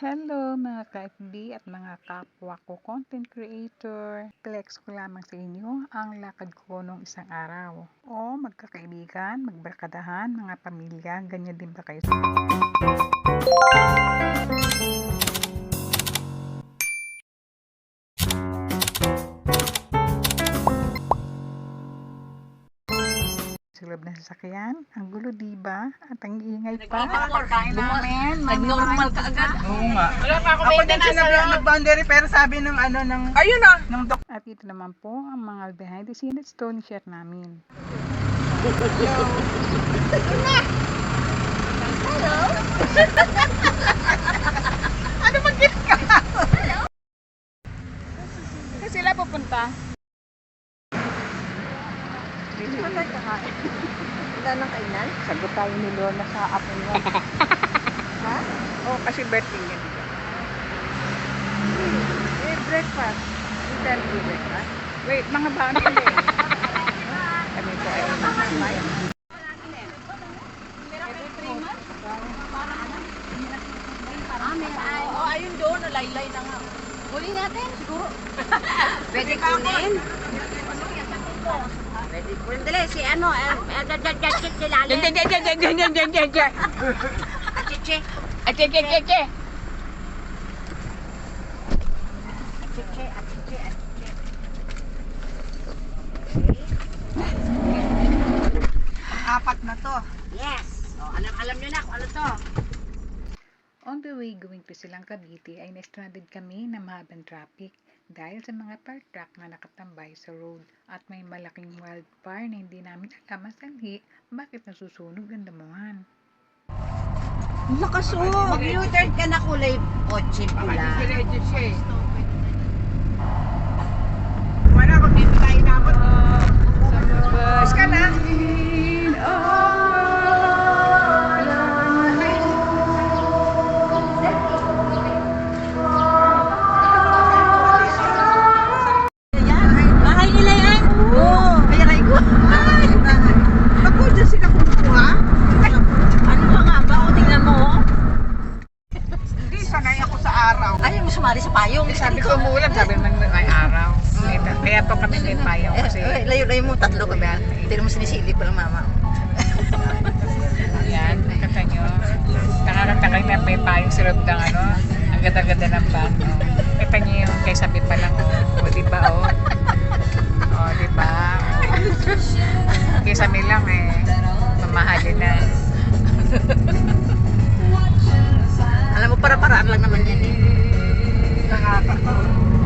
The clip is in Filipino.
Hello mga ka-FB at mga kapwa ko content creator. Flex ko lamang sa inyo ang lakad ko nung isang araw. O magkakaibigan, magbarkadahan, mga pamilya, ganyan din ba kayo? Sa loob ng sasakyan, ang gulo diba? At ang ingay pa. Nag-normal ka agad. Oo nga. Wala pa ako Ako din nag-boundary pero sabi ng Ayun na. ng At ito naman po ang mga behind the scenes story share namin. ano mag-gift ka? Kasi sila pupunta. Patay ka ha. Wala nang kainan? Sagot tayo ni Lola sa apo niya. Ha? Oh, kasi birthday niya. Breakfast. Hotel breakfast. Wait, mga bata na eh. Kami po ay nakakabay. Ayun doon, nalaylay na nga. Huli natin, siguro. Pwede kunin? Pwede kunin. Dali, si ano, si Lali. Achiche. Achiche. Apat na to. Yes. Oh, alam nyo na kung ano to. On the way going to Silang Cavite ay na-stranded kami na mahabang traffic dahil sa mga fire truck na nakatambay sa road at may malaking wildfire na hindi namin alam ang sanhi bakit nasusunog ang damuhan. Lakas oh. Mag-U-turn ka na kulay kotse pula. Wala, kung dito tayo dapat. Bus ka na. Bahay nila yan. Oo. Kaya kayo ko. Ako dyan sila kumukuha. Ano ba nga ba? O, tingnan mo. Hindi, sanay ako sa araw. Ayaw mo sumali sa payong. Sabi ko umulan, sabi man may araw. Kaya po kami may payong kasi Layo-layo mo, tatlo kami. Tignan mo sinisilip ko ng mama. yan, kata nyo. Nakakanta kayo na may payong sa loob ng ano. Ang ganda-ganda ng bano. Kita nyo yung kay sabi pa lang. O diba o? O diba? Kay sabi lang eh. Mamahalin na. Alam mo, para-paraan lang naman yan eh. Nakakatawa.